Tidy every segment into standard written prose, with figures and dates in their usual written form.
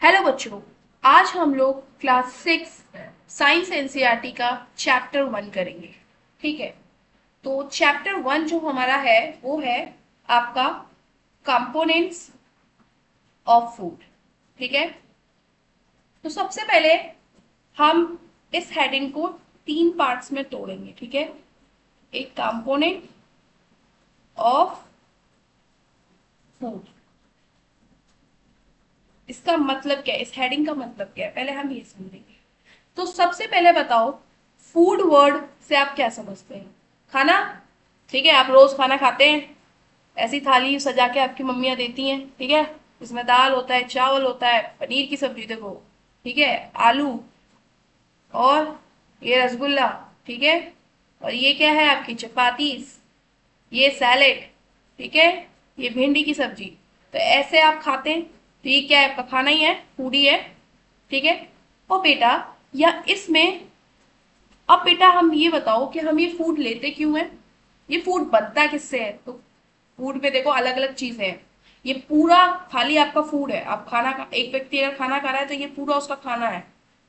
Hello बच्चों, आज हम लोग क्लास 6 साइंस एनसीईआरटी का चैप्टर 1 करेंगे। ठीक है, तो चैप्टर 1 जो हमारा है वो है आपका कंपोनेंट्स ऑफ फूड। ठीक है, तो सबसे पहले हम इस हेडिंग को 3 पार्ट्स में तोड़ेंगे। ठीक है, एक कंपोनेंट ऑफ फूड, इसका मतलब क्या है, इस हेडिंग का मतलब क्या है, पहले हम ये समझेंगे। तो सबसे पहले बताओ, फूड वर्ड से आप क्या समझते हैं? खाना। ठीक है, आप रोज खाना खाते हैं, ऐसी थाली सजा के आपकी मम्मियाँ देती हैं। ठीक है, इसमें दाल होता है, चावल होता है, पनीर की सब्जी देखो, ठीक है, आलू, और ये रसगुल्ला। ठीक है, और ये क्या है आपकी चपातीस, ये सैलेड, ठीक है, ये भिंडी की सब्जी। तो ऐसे आप खाते हैं, तो ये क्या है, आपका खाना ही है, फूड ही है। ठीक है, और बेटा या इसमें, अब बेटा हम ये बताओ कि हम ये फूड लेते क्यों हैं, ये फूड बनता किससे है? तो फूड में देखो अलग अलग चीजें हैं, ये पूरा थाली आपका फूड है। आप खाना एक व्यक्ति अगर खाना खा रहा है तो ये पूरा उसका खाना है।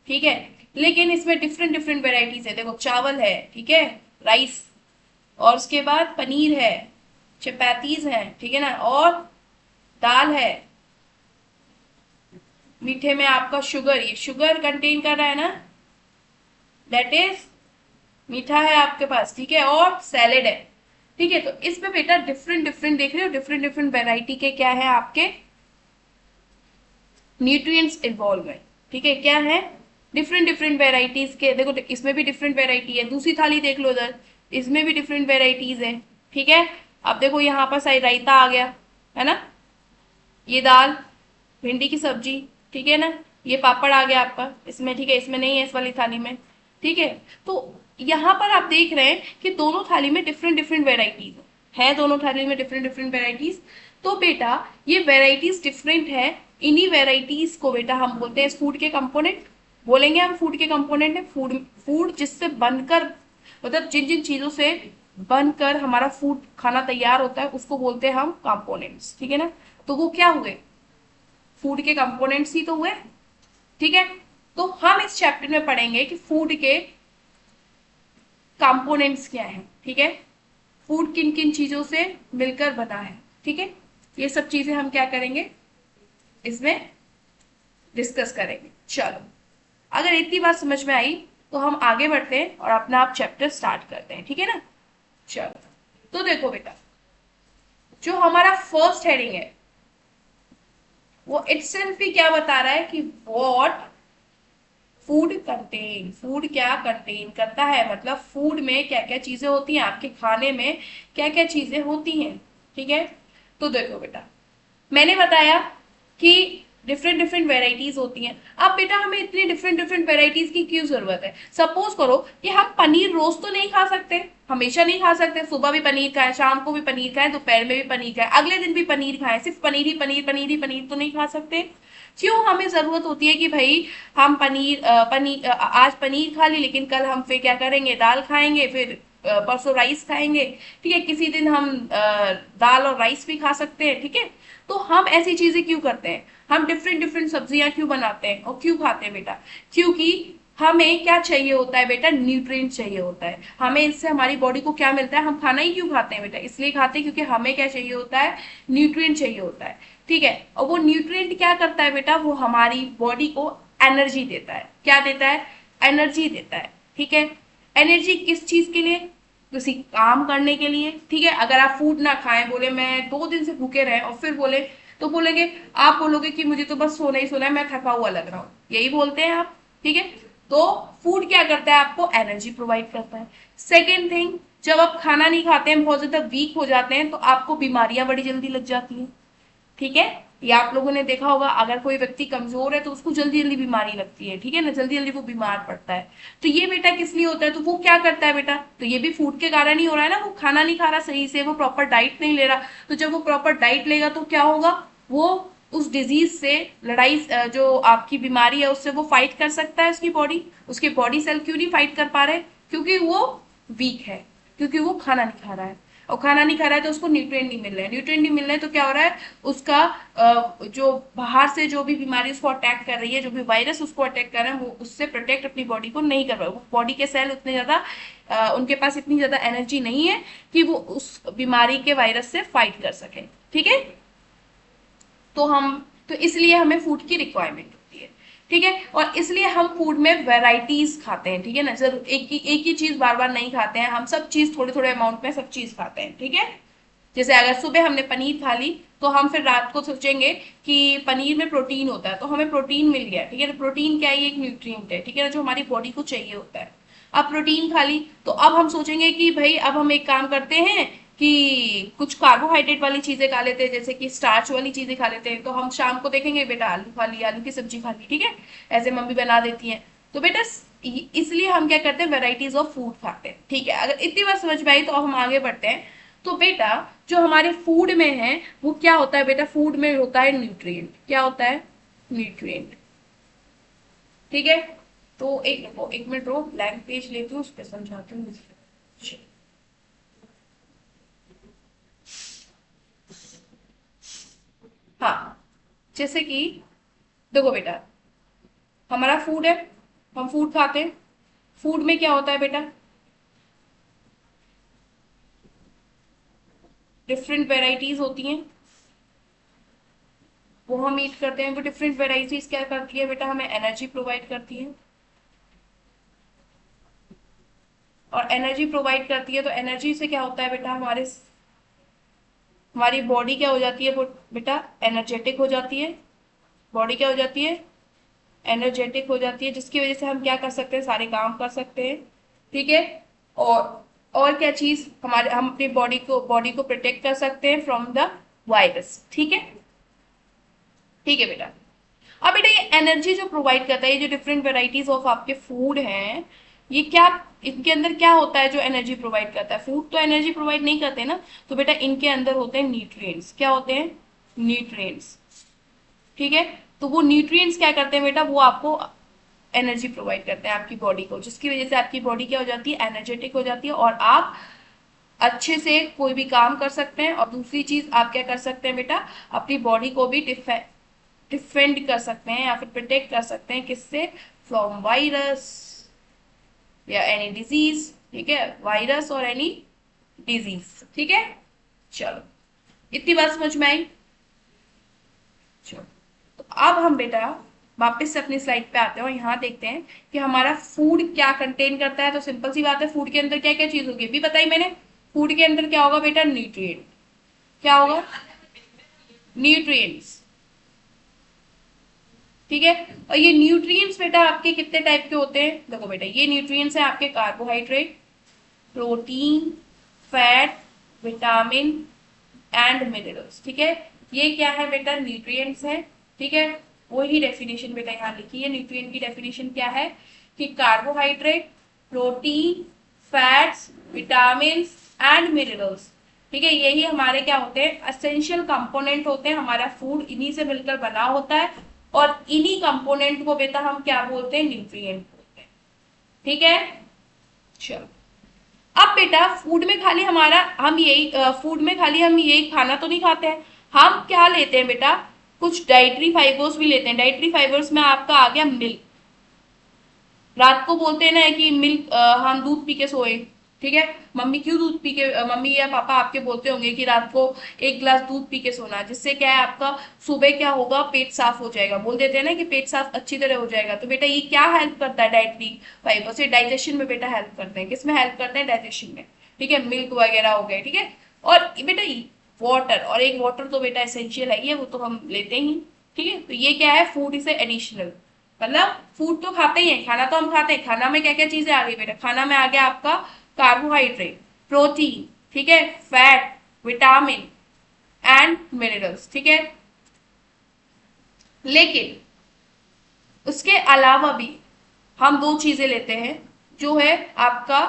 ठीक है, लेकिन इसमें डिफरेंट डिफरेंट वेराइटीज है। देखो चावल है, ठीक है, राइस, और उसके बाद पनीर है, चपातीज है, ठीक है ना, और दाल है, मीठे में आपका शुगर, ये शुगर कंटेन कर रहा है ना, दैट इज मीठा है आपके पास। ठीक है, और सैलेड है। ठीक है, तो इसमें बेटा डिफरेंट डिफरेंट देख रहे हो, डिफरेंट डिफरेंट वेराइटी के क्या है आपके न्यूट्रिएंट्स इन्वॉल्व है। ठीक है, क्या है, डिफरेंट डिफरेंट वेराइटीज के। देखो इसमें भी डिफरेंट वेराइटी है, दूसरी थाली देख लो उधर, इसमें भी डिफरेंट वेराइटीज है। ठीक है, अब देखो यहाँ पर साइड रायता आ गया है ना, ये दाल, भिंडी की सब्जी, ठीक है ना, ये पापड़ आ गया आपका इसमें। ठीक है, इसमें नहीं है इस वाली थाली में। ठीक है, तो यहाँ पर आप देख रहे हैं कि दोनों थाली में डिफरेंट डिफरेंट वेराइटीज है, दोनों थाली में डिफरेंट डिफरेंट वेराइटीज। तो बेटा ये वेराइटीज डिफरेंट है, इन्हीं वेराइटीज को बेटा हम बोलते हैं फूड के कंपोनेंट। बोलेंगे हम फूड के कंपोनेंट है, फूड फूड जिससे बनकर, मतलब जिन जिन चीजों से बनकर हमारा फूड खाना तैयार होता है उसको बोलते हैं हम कंपोनेंट्स। ठीक है ना, तो वो क्या हुए, फूड के कंपोनेंट्स ही तो हुए। ठीक है, तो हम इस चैप्टर में पढ़ेंगे कि फूड के कंपोनेंट्स क्या हैं। ठीक है, फूड किन किन चीजों से मिलकर बना है। ठीक है, ये सब चीजें हम क्या करेंगे, इसमें डिस्कस करेंगे। चलो, अगर इतनी बात समझ में आई तो हम आगे बढ़ते हैं और अपना आप चैप्टर स्टार्ट करते हैं। ठीक है ना, चलो, तो देखो बेटा, जो हमारा फर्स्ट हेडिंग है वो इटसेल्फ भी क्या बता रहा है कि व्हाट फूड कंटेन, फूड क्या कंटेन करता है, मतलब फूड में क्या क्या चीजें होती हैं, आपके खाने में क्या क्या चीजें होती हैं। ठीक है, तो देखो बेटा, मैंने बताया कि डिफरेंट डिफरेंट वेराइटीज होती हैं। अब बेटा हमें इतनी डिफरेंट डिफरेंट वेराइटीज की क्यों जरूरत है? सपोज करो कि हम पनीर रोज तो नहीं खा सकते, हमेशा नहीं खा सकते, सुबह भी पनीर खाएं, शाम को भी पनीर खाएं, दोपहर में भी पनीर खाएं, अगले दिन भी पनीर खाएं, सिर्फ पनीर ही पनीर, पनीर ही पनीर तो नहीं खा सकते। क्यों हमें जरूरत होती है कि भाई हम आज पनीर खा ली, लेकिन कल हम फिर क्या करेंगे, दाल खाएंगे, फिर परसों राइस खाएंगे। ठीक है, किसी दिन हम दाल और राइस भी खा सकते हैं। ठीक है, तो हम ऐसी चीजें क्यों करते हैं, हम डिफरेंट डिफरेंट सब्जियां क्यों बनाते हैं और क्यों खाते हैं बेटा? क्योंकि हमें क्या चाहिए होता है बेटा, न्यूट्रिएंट चाहिए होता है हमें, इससे हमारी बॉडी को क्या मिलता है, हम खाना ही क्यों खाते हैं बेटा, इसलिए खाते हैं क्योंकि हमें क्या चाहिए होता है, न्यूट्रिएंट चाहिए होता है। ठीक है, और वो न्यूट्रिएंट क्या करता है बेटा, वो हमारी बॉडी को एनर्जी देता है। क्या देता है? एनर्जी देता है। ठीक है, एनर्जी किस चीज के लिए? किसी काम करने के लिए। ठीक है, अगर आप फूड ना खाएं, बोले मैं 2 दिन से भूखे रहे और फिर बोले, तो बोलेंगे, आप बोलोगे कि मुझे तो बस सोना ही सोना है, मैं थका हुआ लग रहा हूँ, यही बोलते हैं आप। ठीक है, तो फूड क्या करता है, आपको एनर्जी प्रोवाइड करता है। सेकेंड थिंग, जब आप खाना नहीं खाते हैं, बहुत ज्यादा वीक हो जाते हैं, तो आपको बीमारियां बड़ी जल्दी लग जाती हैं। ठीक है, ये आप लोगों ने देखा होगा, अगर कोई व्यक्ति कमजोर है तो उसको जल्दी जल्दी बीमारी लगती है। ठीक है ना, जल्दी जल्दी वो बीमार पड़ता है। तो ये बेटा किस लिए होता है, तो वो क्या करता है बेटा, तो ये भी फूड के कारण ही हो रहा है ना, वो खाना नहीं खा रहा सही से, वो प्रॉपर डाइट नहीं ले रहा। तो जब वो प्रॉपर डाइट लेगा तो क्या होगा, वो उस डिजीज से लड़ाई, जो आपकी बीमारी है उससे वो फाइट कर सकता है, उसकी बॉडी, उसके बॉडी सेल क्यों नहीं फाइट कर पा रहे, क्योंकि वो वीक है, क्योंकि वो खाना नहीं खा रहा है। और खाना नहीं खा रहा है तो उसको न्यूट्रिएंट नहीं मिल रहे हैं, न्यूट्रिएंट नहीं मिल रहे हैं तो क्या हो रहा है, उसका जो बाहर से जो भी बीमारी उसको अटैक कर रही है, जो भी वायरस उसको अटैक कर रहे हैं, वो उससे प्रोटेक्ट अपनी बॉडी को नहीं कर रहा है। वो बॉडी के सेल उतने ज्यादा उनके पास इतनी ज्यादा एनर्जी नहीं है कि वो उस बीमारी के वायरस से फाइट कर सके। ठीक है, तो इसलिए हमें फूड की रिक्वायरमेंट होती है। ठीक है, और इसलिए हम फूड में वेराइटीज खाते हैं। ठीक है ना, जरूर एक ही चीज बार बार नहीं खाते हैं, हम सब चीज थोड़े थोड़े अमाउंट में सब चीज खाते हैं। ठीक है, जैसे अगर सुबह हमने पनीर खा ली तो हम फिर रात को सोचेंगे कि पनीर में प्रोटीन होता है, तो हमें प्रोटीन मिल गया। ठीक है, तो प्रोटीन क्या है, एक न्यूट्रिएंट है। ठीक है ना, जो हमारी बॉडी को चाहिए होता है। अब प्रोटीन खा ली तो अब हम सोचेंगे कि भाई अब हम एक काम करते हैं कि कुछ कार्बोहाइड्रेट वाली चीजें खा लेते हैं, जैसे कि स्टार्च वाली चीजें खा लेते हैं। तो हम शाम को देखेंगे बेटा आलू खा ली, आलू की सब्जी खा ली। ठीक है, ऐसे मम्मी बना देती हैं। तो बेटा इसलिए हम क्या करते हैं, वेराइटीज ऑफ फूड खाते हैं। ठीक है, अगर इतनी बात समझ में आई तो अब हम आगे बढ़ते हैं। तो बेटा जो हमारे फूड में है वो क्या होता है, बेटा फूड में होता है न्यूट्रिएंट। क्या होता है, न्यूट्रिएंट। ठीक है, तो एक मिनट रो, ब्लैंक पेज लेती हूँ, उस पर समझाती हूँ। हाँ, जैसे कि देखो बेटा, हमारा फूड है, हम फूड खाते हैं। फूड में क्या होता है बेटा, डिफरेंट वेराइटीज होती हैं, वो हम ईट करते हैं। वो डिफरेंट वेराइटीज क्या करती है बेटा, हमें एनर्जी प्रोवाइड करती है। और एनर्जी प्रोवाइड करती है तो एनर्जी से क्या होता है बेटा, हमारी बॉडी क्या हो जाती है, वो बेटा एनर्जेटिक हो जाती है। बॉडी क्या हो जाती है, एनर्जेटिक हो जाती है, जिसकी वजह से हम क्या कर सकते हैं, सारे काम कर सकते हैं। ठीक है, और और क्या चीज, हम अपनी बॉडी को प्रोटेक्ट कर सकते हैं फ्रॉम द वायरस। ठीक है, ठीक है बेटा। अब बेटा ये एनर्जी जो प्रोवाइड करता है, ये जो डिफरेंट वेराइटीज ऑफ आपके फूड हैं, ये क्या, इनके अंदर क्या होता है जो एनर्जी प्रोवाइड करता है, फूड तो एनर्जी प्रोवाइड नहीं करते ना, तो बेटा इनके अंदर होते हैं न्यूट्रिएंट्स। क्या होते हैं, न्यूट्रिएंट्स। ठीक है, तो वो न्यूट्रिएंट्स क्या करते हैं बेटा, वो आपको एनर्जी प्रोवाइड करते हैं आपकी बॉडी को, जिसकी वजह से आपकी बॉडी क्या हो जाती है, एनर्जेटिक हो जाती है, और आप अच्छे से कोई भी काम कर सकते हैं। और दूसरी चीज आप क्या कर सकते हैं बेटा, अपनी बॉडी को भी डिफेंड कर सकते हैं या फिर प्रोटेक्ट कर सकते हैं, किससे, फ्रॉम वायरस या एनी डिजीज। ठीक है, वायरस और एनी डिजीज। ठीक है, चलो इतनी बात समझ में आई। चलो, तो अब हम बेटा वापस से अपनी स्लाइड पे आते हैं और यहाँ देखते हैं कि हमारा फूड क्या कंटेन करता है। तो सिंपल सी बात है, फूड के अंदर क्या क्या चीज होगी, भी बताई मैंने। फूड के अंदर क्या होगा बेटा, न्यूट्रिएंट। क्या होगा, न्यूट्रिएंट्स। ठीक है, और ये न्यूट्रिएंट्स बेटा आपके कितने टाइप के होते हैं, देखो बेटा ये न्यूट्रिएंट्स हैं आपके, carbohydrate, protein, fat, vitamin and minerals. ठीक है, ये क्या है बेटा, न्यूट्रिएंट्स है। ठीक है, वही डेफिनेशन बेटा यहाँ लिखी है, न्यूट्रिएंट की डेफिनेशन क्या है कि carbohydrate, protein, fats, vitamin and minerals. ठीक है, यही हमारे क्या होते हैं, एसेंशियल कंपोनेंट होते हैं। हमारा फूड इन्हीं से मिलकर बना होता है, और इन्हीं कंपोनेंट को बेटा हम क्या बोलते हैं, न्यूट्रिएंट बोलते हैं। ठीक है, चलो अब बेटा फूड में खाली हमारा हम यही फूड में खाली हम यही खाना तो नहीं खाते हैं, हम क्या लेते हैं बेटा, कुछ डाइटरी फाइबर्स भी लेते हैं। डाइटरी फाइबर्स में आपका आ गया मिल्क। रात को बोलते हैं ना कि मिल्क, हम दूध पी के सोए। ठीक है, मम्मी क्यों दूध पी के, मम्मी या पापा आपके बोलते होंगे कि रात को एक गिलास दूध पी के सोना, जिससे क्या है आपका सुबह क्या होगा, पेट साफ हो जाएगा। बोल देते हैं ना कि पेट साफ अच्छी तरह हो जाएगा। तो बेटा ये क्या हेल्प करता है, डाइटरी फाइबर से डाइजेशन में बेटा हेल्प करते हैं। किसमें हेल्प करते हैं, डाइजेशन में। ठीक है, मिल्क वगैरह हो गए। ठीक है, और बेटा वाटर, और एक वाटर तो बेटा एसेंशियल है, वो तो हम लेते ही। ठीक है, तो ये क्या है, फूड इज एडिशनल, मतलब फूड तो खाते ही है, खाना तो हम खाते हैं। खाना में क्या क्या चीजें आ गई बेटा, खाना में आ गया आपका कार्बोहाइड्रेट, प्रोटीन, ठीक है, फैट, विटामिन एंड मिनरल्स। ठीक है, लेकिन उसके अलावा भी हम दो चीजें लेते हैं, जो है आपका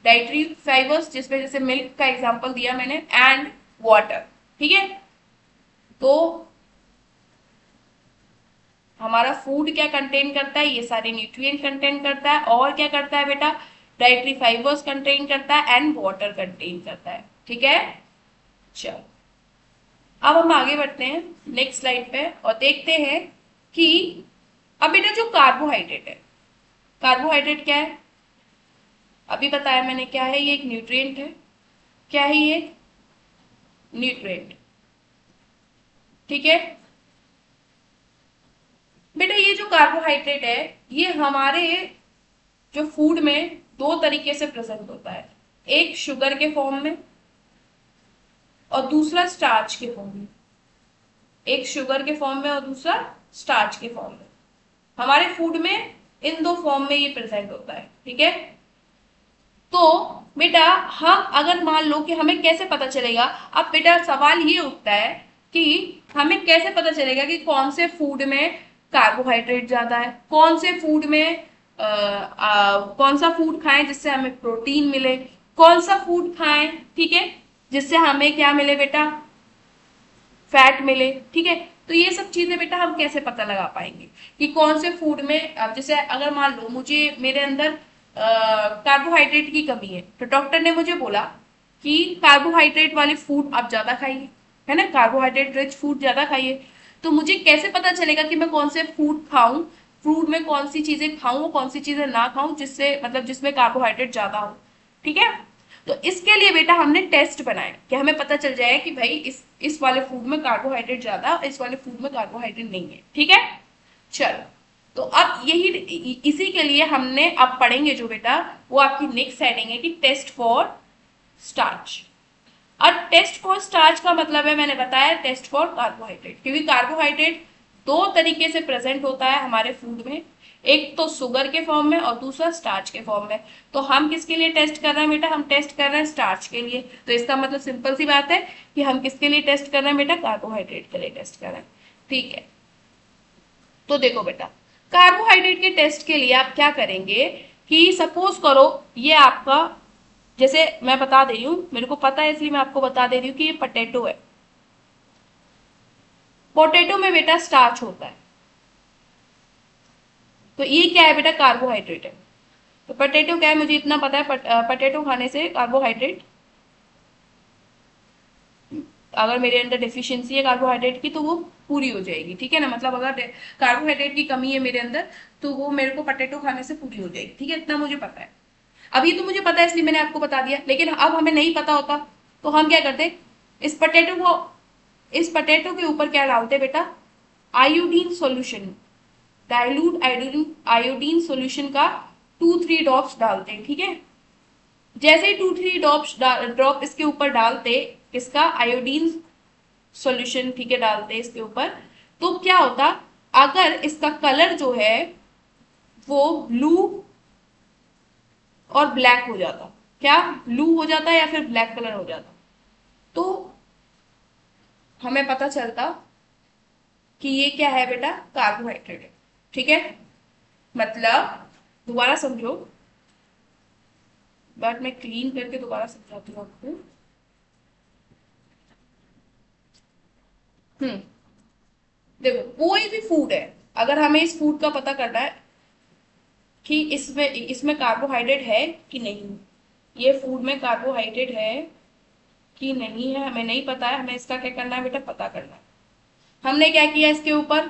डाइटरी फाइबर्स, जिसमें जैसे मिल्क का एग्जांपल दिया मैंने, एंड वाटर। ठीक है, तो हमारा फूड क्या कंटेन करता है, ये सारे न्यूट्रिएंट कंटेन करता है, और क्या करता है बेटा, डाइटरी फाइबर्स कंटेन करता है एंड वाटर कंटेन करता है। ठीक है, चलो अब हम आगे बढ़ते हैं नेक्स्ट स्लाइड पे और देखते हैं कि अब बेटा जो कार्बोहाइड्रेट है, कार्बोहाइड्रेट क्या है, अभी बताया मैंने क्या है, ये एक न्यूट्रिएंट है। क्या है ये, न्यूट्रिएंट। ठीक है बेटा, ये जो कार्बोहाइड्रेट है ये हमारे जो फूड में दो तरीके से प्रेजेंट होता है, एक शुगर के फॉर्म में और दूसरा स्टार्च के फॉर्म में। एक शुगर के फॉर्म में और दूसरा स्टार्च के फॉर्म में। हमारे फूड में इन दो फॉर्म में ये प्रेजेंट होता है। ठीक है, तो बेटा हम अगर मान लो कि हमें कैसे पता चलेगा, अब बेटा सवाल ये उठता है कि हमें कैसे पता चलेगा कि कौन से फूड में कार्बोहाइड्रेट ज्यादा है, कौन से फूड में कौन सा फूड खाएं जिससे हमें प्रोटीन मिले, कौन सा फूड खाएं, ठीक है, जिससे हमें क्या मिले बेटा, फैट मिले। ठीक है, तो ये सब चीजें बेटा हम कैसे पता लगा पाएंगे कि कौन से फूड में, अब जैसे अगर मान लो मुझे मेरे अंदर कार्बोहाइड्रेट की कमी है, तो डॉक्टर ने मुझे बोला कि कार्बोहाइड्रेट वाले फूड आप ज्यादा खाइए, है ना, कार्बोहाइड्रेट रिच फूड ज्यादा खाइए। तो मुझे कैसे पता चलेगा कि मैं कौन से फूड खाऊं, फूड में कौन सी चीजें खाऊं और कौन सी चीजें ना खाऊं जिससे मतलब जिसमें कार्बोहाइड्रेट ज्यादा हो। ठीक है, तो इसके लिए बेटा हमने टेस्ट बनाए कि हमें पता चल जाए कि भाई इस वाले फूड में कार्बोहाइड्रेट ज्यादा, इस वाले फूड में कार्बोहाइड्रेट नहीं है। ठीक है, चलो तो अब यही इसी के लिए हमने अब पढ़ेंगे जो बेटा, वो आपकी नेक्स्ट हेडिंग है कि टेस्ट फॉर स्टार्च। और टेस्ट फॉर स्टार्च का मतलब है, मैंने बताया, टेस्ट फॉर कार्बोहाइड्रेट, क्योंकि कार्बोहाइड्रेट दो तरीके से प्रेजेंट होता है हमारे फूड में, एक तो शुगर के फॉर्म में और दूसरा स्टार्च के फॉर्म में। तो हम किसके लिए टेस्ट कर रहे हैं बेटा, हम टेस्ट कर रहे हैं स्टार्च के लिए। तो इसका मतलब सिंपल सी बात है कि हम किसके लिए टेस्ट कर रहे हैं बेटा, कार्बोहाइड्रेट के लिए टेस्ट कर रहे हैं। ठीक है, तो देखो बेटा, कार्बोहाइड्रेट के टेस्ट के लिए आप क्या करेंगे कि सपोज करो ये आपका, जैसे मैं बता दे रही हूँ, मेरे को पता है इसलिए मैं आपको बता दे रही हूँ कि ये पोटैटो है। पोटैटो में बेटा स्टार्च होता है, तो ये क्या है बेटा, कार्बोहाइड्रेट है। तो पोटैटो क्या है मुझे इतना पता है, पोटैटो खाने से कार्बोहाइड्रेट, अगर मेरे अंदर डेफिशिएंसी है कार्बोहाइड्रेट की तो वो पूरी हो जाएगी। ठीक है ना, मतलब अगर कार्बोहाइड्रेट की कमी है मेरे अंदर तो वो मेरे को पोटैटो खाने से पूरी हो जाएगी। ठीक है, इतना मुझे पता है। अब ये तो मुझे पता है इसलिए मैंने आपको बता दिया, लेकिन अब हमें नहीं पता होता तो हम क्या करते, इस पोटैटो को, इस पोटैटो के ऊपर क्या डालते बेटा, iodine solution, dilute iodine, iodine solution का 2-3 ड्रॉप्स डालते हैं। ठीक है, जैसे ही 2-3 ड्रॉप इसके ऊपर डालते, इसका आयोडीन सॉल्यूशन, ठीक है, डालते इसके ऊपर, तो क्या होता, अगर इसका कलर जो है वो ब्लू और ब्लैक हो जाता, क्या ब्लू हो जाता या फिर ब्लैक कलर हो जाता, तो हमें पता चलता कि ये क्या है बेटा, कार्बोहाइड्रेट है। ठीक है, मतलब दोबारा समझो, बट मैं क्लीन करके दोबारा समझाती हूँ आपको। देखो कोई भी फूड है, अगर हमें इस फूड का पता करना है कि इसमें इसमें कार्बोहाइड्रेट है कि नहीं, ये फूड में कार्बोहाइड्रेट है कि नहीं है, हमें नहीं पता है, हमें इसका क्या करना है बेटा, पता करना है। हमने क्या किया, इसके ऊपर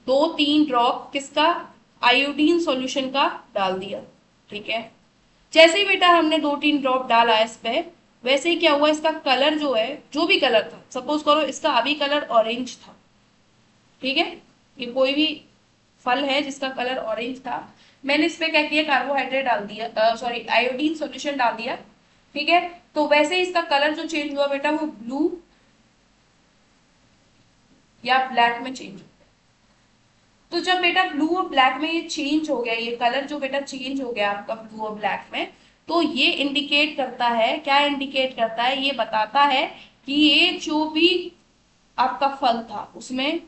2-3 ड्रॉप किसका, आयोडीन सॉल्यूशन का डाल दिया। ठीक है, जैसे ही बेटा हमने 2-3 ड्रॉप डाला इस पे, वैसे ही क्या हुआ, इसका कलर जो है, जो भी कलर था, सपोज करो इसका अभी कलर ऑरेंज था। ठीक है, ये कोई भी फल है जिसका कलर ऑरेंज था, मैंने इसमें क्या किया, कार्बोहाइड्रेट डाल दिया, सॉरी आयोडीन सॉल्यूशन डाल दिया। ठीक है, तो वैसे ही इसका कलर जो चेंज हुआ बेटा, वो ब्लू या ब्लैक में चेंज हुआ। तो जब बेटा ब्लू और ब्लैक में ये चेंज हो गया, ये कलर जो बेटा चेंज हो गया आपका ब्लू और ब्लैक में, तो ये इंडिकेट करता है, क्या इंडिकेट करता है, ये बताता है कि ये जो भी आपका फल था उसमें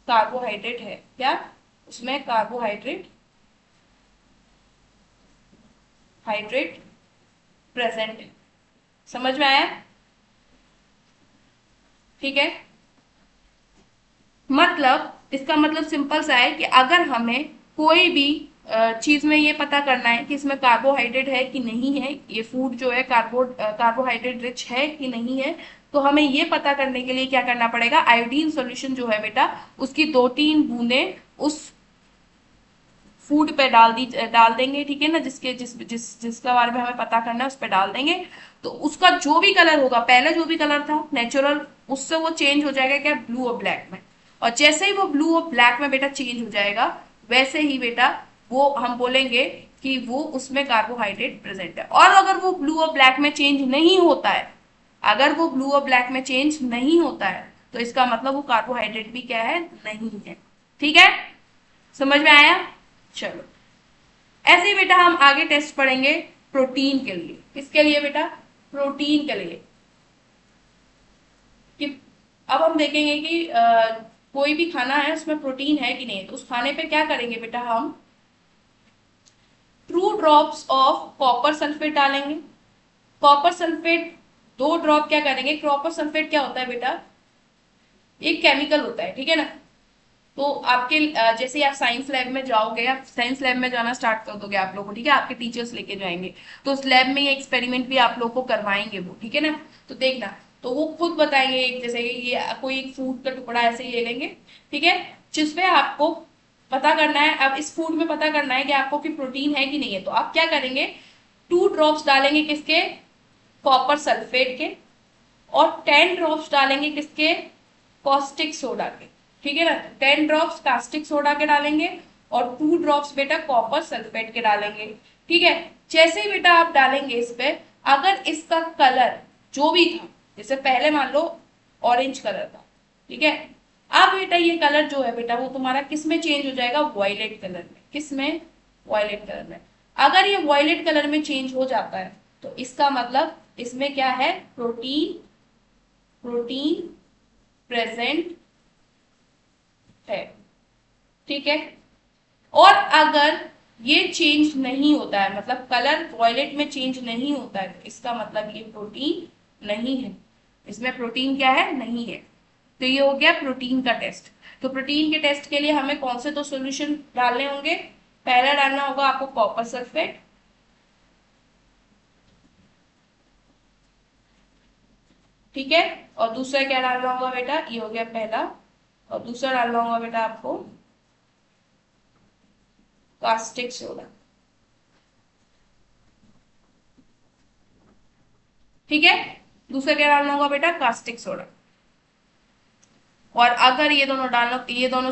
कार्बोहाइड्रेट है, क्या उसमें कार्बोहाइड्रेट हाइड्रेट प्रेजेंट है। समझ में आया? ठीक है, मतलब इसका मतलब सिंपल सा है कि अगर हमें कोई भी चीज में ये पता करना है कि इसमें कार्बोहाइड्रेट है कि नहीं है, ये फूड जो है कार्बोहाइड्रेट रिच है कि नहीं है। तो हमें ये पता करने के लिए क्या करना पड़ेगा, आयोडीन सॉल्यूशन जो है बेटा उसकी 2-3 बूंदे उस फूड पे डाल देंगे, ठीक है ना, जिसका बारे में हमें पता करना है उस पर डाल देंगे। तो उसका जो भी कलर होगा, पहले जो भी कलर था नेचुरल, उससे वो चेंज हो जाएगा क्या, ब्लू और ब्लैक में। और जैसे ही वो ब्लू और ब्लैक में बेटा चेंज हो जाएगा, वैसे ही बेटा वो हम बोलेंगे कि वो उसमें कार्बोहाइड्रेट प्रेजेंट है। और अगर वो ब्लू और ब्लैक में चेंज नहीं होता है, अगर वो ब्लू और ब्लैक में चेंज नहीं होता है, तो इसका मतलब वो कार्बोहाइड्रेट भी क्या है, नहीं है। ठीक है, समझ में आया। चलो, ऐसे ही बेटा हम आगे टेस्ट पढ़ेंगे प्रोटीन के लिए। किसके लिए बेटा, प्रोटीन के लिए। कि अब हम देखेंगे कि कोई भी खाना है उसमें प्रोटीन है कि नहीं, तो उस खाने पे क्या करेंगे बेटा, हम two drops of copper sulphate डालेंगे। कॉपर सल्फेट 2 ड्रॉप क्या करेंगे, कॉपर सल्फेट क्या होता है बेटा, एक केमिकल होता है, ठीक है ना। तो आपके जैसे आप साइंस लैब में जाओगे, आप साइंस लैब में जाना स्टार्ट कर दोगे आप लोगों को, ठीक है, आपके टीचर्स लेके जाएंगे, तो उस लैब में ये एक्सपेरिमेंट भी आप लोग को करवाएंगे वो, ठीक है ना। तो देखना, तो वो खुद बताएंगे, जैसे ये कोई एक फूड का टुकड़ा ऐसे ही ले लेंगे, ठीक है, जिसमें आपको पता करना है, अब इस फूड में पता करना है कि आपको कि प्रोटीन है कि नहीं है। तो आप क्या करेंगे, 2 ड्रॉप्स डालेंगे किसके, कॉपर सल्फेट के, और 10 ड्रॉप्स डालेंगे किसके, कॉस्टिक सोडा के, ठीक है ना। 10 ड्रॉप्स कास्टिक सोडा के डालेंगे और 2 ड्रॉप्स बेटा कॉपर सल्फेट के डालेंगे, ठीक है। जैसे ही बेटा आप डालेंगे इस पे, अगर इसका कलर जो भी था, जैसे पहले मान लो ऑरेंज कलर था, ठीक है, अब बेटा ये कलर जो है बेटा वो तुम्हारा किस में चेंज हो जाएगा, वॉयलेट कलर में। किस में, वॉयलेट कलर में। अगर ये वॉयलेट कलर में चेंज हो जाता है, तो इसका मतलब इसमें क्या है, प्रोटीन प्रोटीन प्रेजेंट है, ठीक है। और अगर ये चेंज नहीं होता है, मतलब कलर वॉयलेट में चेंज नहीं होता है, तो इसका मतलब ये प्रोटीन नहीं है, इसमें प्रोटीन क्या है, नहीं है। तो ये हो गया प्रोटीन का टेस्ट। तो प्रोटीन के टेस्ट के लिए हमें कौन से 2 सॉल्यूशन डालने होंगे, पहला डालना होगा आपको कॉपर सल्फेट, ठीक है, और दूसरा क्या डालना होगा बेटा, ये हो गया पहला, और दूसरा डालना होगा बेटा आपको कास्टिक सोडा, ठीक है। दूसरा क्या डालना होगा बेटा, कास्टिक सोडा। और अगर ये दोनों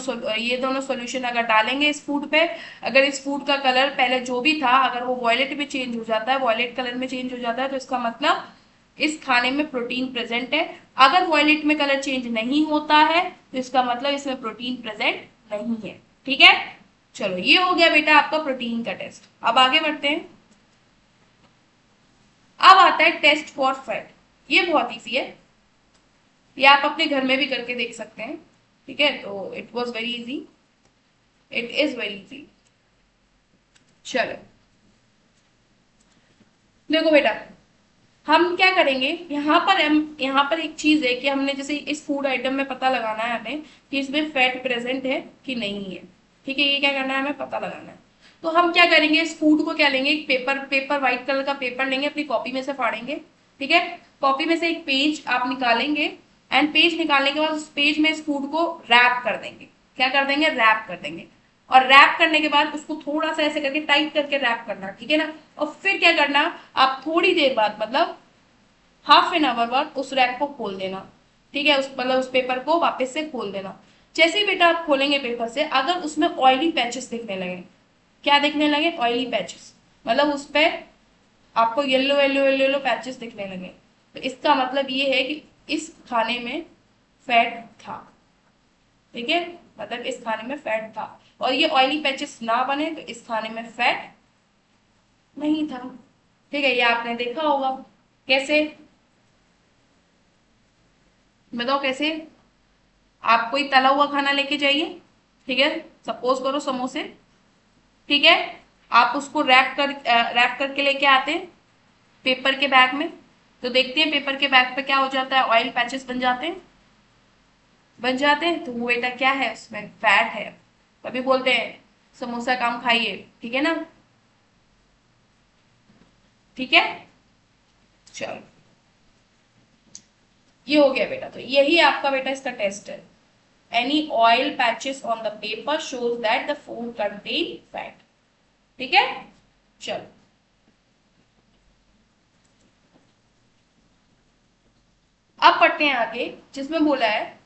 सॉल्यूशन अगर डालेंगे इस फूड पे, अगर इस फूड का कलर पहले जो भी था अगर वो वॉयलेट में चेंज हो जाता है, वॉयलेट कलर में चेंज हो जाता है, तो इसका मतलब इस खाने में प्रोटीन प्रेजेंट है। अगर वॉयलेट में कलर चेंज नहीं होता है, तो इसका मतलब इसमें प्रोटीन प्रेजेंट नहीं है, ठीक है। चलो, ये हो गया बेटा आपका प्रोटीन का टेस्ट। अब आगे बढ़ते हैं। अब आता है टेस्ट फॉर फैट। ये बहुत इजी है, ये आप अपने घर में भी करके देख सकते हैं, ठीक है। तो it was very easy, it is very easy. चलो देखो बेटा, हम क्या करेंगे, यहाँ पर एक चीज है कि हमने जैसे इस फूड आइटम में पता लगाना है हमें कि इसमें फैट प्रेजेंट है कि नहीं है, ठीक है, ये क्या करना है, हमें पता लगाना है। तो हम क्या करेंगे, इस फूड को क्या लेंगे, एक पेपर व्हाइट कलर का पेपर लेंगे, अपनी कॉपी में से फाड़ेंगे, ठीक है। कॉपी में से एक पेज आप निकालेंगे, एंड पेज निकालने के बाद उस पेज में इस फूड को रैप कर देंगे। क्या कर देंगे, रैप कर देंगे। और रैप करने के बाद उसको थोड़ा सा ऐसे करके टाइट करके रैप करना, ठीक है ना। और फिर क्या करना, आप थोड़ी देर बाद मतलब ½ बाद उस रैक को खोल देना, ठीक है, उस मतलब उस पेपर को वापस से खोल देना। जैसे ही बेटा आप खोलेंगे पेपर से, अगर उसमें ऑयली पैचेस दिखने लगे, क्या दिखने लगे, ऑयली पैचेस, मतलब उस पे आपको yellow yellow yellow yellow patches दिखने लगे, तो इसका मतलब ये है कि इस खाने में फैट था, ठीक है, मतलब इस खाने में फैट था। और ये ऑयली पैचेस ना बने तो इस खाने में फैट नहीं था, ठीक है। ये आपने देखा होगा कैसे, बताओ कैसे। आप कोई तला हुआ खाना लेके जाइए, ठीक है, सपोज करो समोसे, ठीक है, आप उसको रैप करके लेके आते हैं पेपर के बैग में, तो देखते हैं पेपर के बैग पे क्या हो जाता है, ऑयल पैचेस बन जाते हैं, बन जाते हैं, तो वो बेटा क्या है, उसमें फैट है। तभी बोलते हैं समोसा कम खाइए, ठीक है ना, ठीक है। चलो, ये हो गया बेटा, तो यही आपका बेटा इसका टेस्ट है। Any oil patches on the paper shows that the food contain fat, ठीक है। चलो, अब पढ़ते हैं आगे, जिसमें बोला है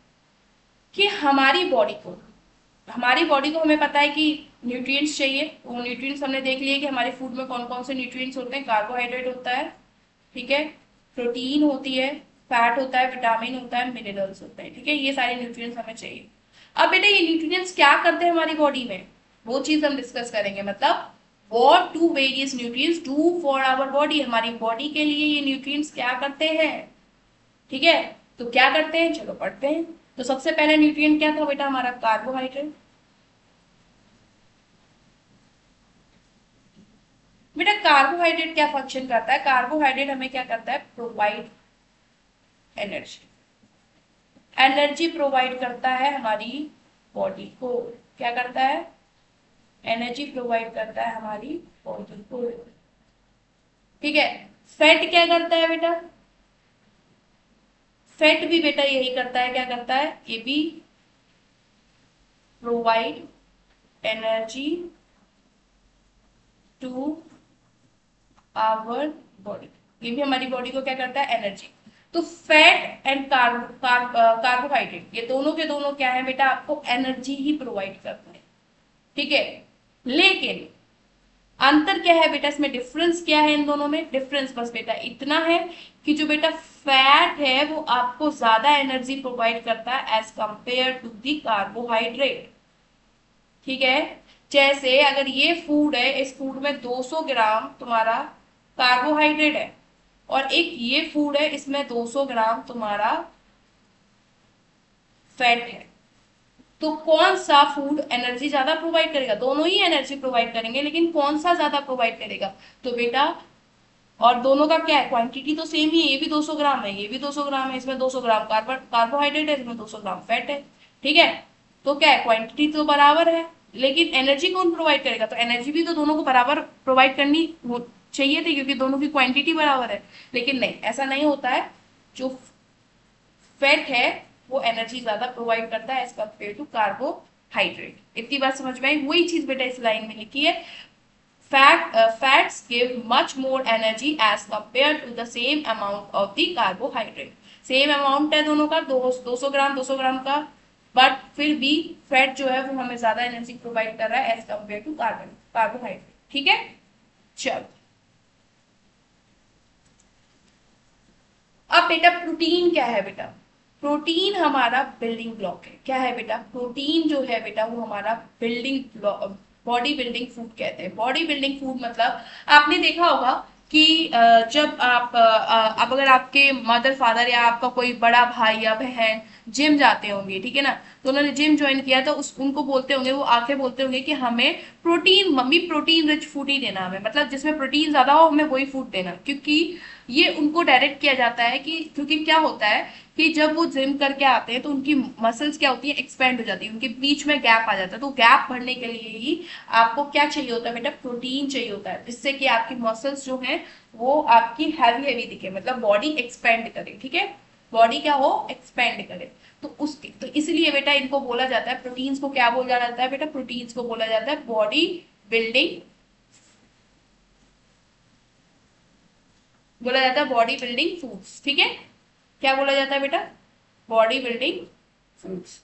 कि हमारी बॉडी को हमें पता है कि न्यूट्रिएंट्स चाहिए। वो न्यूट्रिएंट्स हमने देख लिए कि हमारे फूड में कौन कौन से न्यूट्रिएंट्स होते हैं। कार्बोहाइड्रेट होता है, ठीक है, प्रोटीन होती है, फैट होता है, विटामिन होता है, मिनरल्स होते हैं, ठीक है, ये सारे न्यूट्रिएंट्स हमें चाहिए। अब बेटा ये न्यूट्रिएंट्स क्या करते हैं हमारी बॉडी में, वो चीज हम डिस्कस करेंगे। मतलब what do various nutrients do for our body, हमारी बॉडी के लिए ये न्यूट्रिएंट्स क्या करते हैं, ठीक है। तो क्या करते हैं, चलो पढ़ते हैं। तो सबसे पहले न्यूट्रिएंट क्या था बेटा हमारा, कार्बोहाइड्रेट। बेटा कार्बोहाइड्रेट क्या फंक्शन करता है, कार्बोहाइड्रेट हमें क्या करता है, प्रोवाइड एनर्जी। एनर्जी प्रोवाइड करता है हमारी बॉडी को, क्या करता है, एनर्जी प्रोवाइड करता है हमारी बॉडी को, ठीक है। फैट क्या करता है बेटा, फैट भी बेटा यही करता है, क्या करता है, ये भी provide energy to our body, ये भी हमारी बॉडी को क्या करता है, एनर्जी। तो फैट एंड कार्बोहाइड्रेट ये दोनों के दोनों क्या है बेटा, आपको एनर्जी ही प्रोवाइड करते हैं, ठीक है। लेकिन अंतर क्या है बेटा इसमें, डिफरेंस क्या है इन दोनों में, डिफरेंस बस बेटा इतना है कि जो बेटा फैट है वो आपको ज्यादा एनर्जी प्रोवाइड करता है as compare to the carbohydrate, ठीक है। जैसे अगर ये फूड है, इस फूड में 200 ग्राम तुम्हारा कार्बोहाइड्रेट है, और एक ये फूड है इसमें 200 ग्राम तुम्हारा फैट है, तो कौन सा फूड एनर्जी ज्यादा प्रोवाइड करेगा, दोनों ही एनर्जी प्रोवाइड करेंगे, लेकिन कौन सा ज्यादा प्रोवाइड करेगा, तो बेटा, और दोनों का क्या है, क्वांटिटी तो सेम ही है, ये भी 200 ग्राम है, ये भी 200 ग्राम है, इसमें 200 ग्राम कार्बोहाइड्रेट है, इसमें 200 ग्राम फैट है, ठीक है। तो क्या है, क्वांटिटी तो बराबर है, लेकिन एनर्जी कौन प्रोवाइड करेगा, तो एनर्जी भी तो दोनों को बराबर प्रोवाइड करनी चाहिए थी, क्योंकि दोनों की क्वांटिटी बराबर है। लेकिन नहीं, ऐसा नहीं होता है, जो फैट है वो एनर्जी ज्यादा प्रोवाइड करता है एज कम्पेयर टू कार्बोहाइड्रेट। इतनी बात समझ में आई, वही चीज बेटा इस लाइन में लिखी है, fats give much more energy as compared to the same amount of the carbohydrate। Same amount है दोनों का, 200 ग्राम का, बट फिर भी फैट जो है वो हमें ज्यादा एनर्जी प्रोवाइड कर रहा है एज कंपेयर टू कार्बोहाइड्रेट, ठीक है। चलो, अब बेटा प्रोटीन क्या है बेटा, प्रोटीन हमारा बिल्डिंग ब्लॉक है, क्या है बेटा, प्रोटीन जो है बेटा वो हमारा building block, body building food कहते हैं। बॉडी बिल्डिंग फूड मतलब आपने देखा होगा कि जब आप अब अगर आपके मदर फादर या आपका कोई बड़ा भाई या बहन जिम जाते होंगे, ठीक है ना, तो उन्होंने जिम ज्वाइन किया तो उस उनको बोलते होंगे, वो आके बोलते होंगे कि हमें protein, mummy protein rich food ही देना हमें, मतलब जिसमें प्रोटीन ज्यादा हो हमें वही फूड देना, क्योंकि ये उनको डायरेक्ट किया जाता है कि, क्योंकि क्या होता है कि जब वो जिम करके आते हैं तो उनकी मसल्स क्या होती है, एक्सपेंड हो जाती है, उनके बीच में गैप आ जाता है, तो गैप भरने के लिए ही आपको क्या चाहिए होता है बेटा, प्रोटीन चाहिए होता है, जिससे कि आपकी मसल्स जो हैं वो आपकी हैवी हैवी दिखे, मतलब बॉडी एक्सपेंड करे, ठीक है, बॉडी क्या हो, एक्सपेंड करे। तो उसके तो इसलिए बेटा इनको बोला जाता है, प्रोटीन्स को क्या बोला जाता है बेटा, प्रोटीन्स को बोला जाता है बॉडी बिल्डिंग, बोला जाता है बॉडी बिल्डिंग फूड्स, ठीक है। क्या बोला जाता है बेटा, बॉडी बिल्डिंग फूड्स,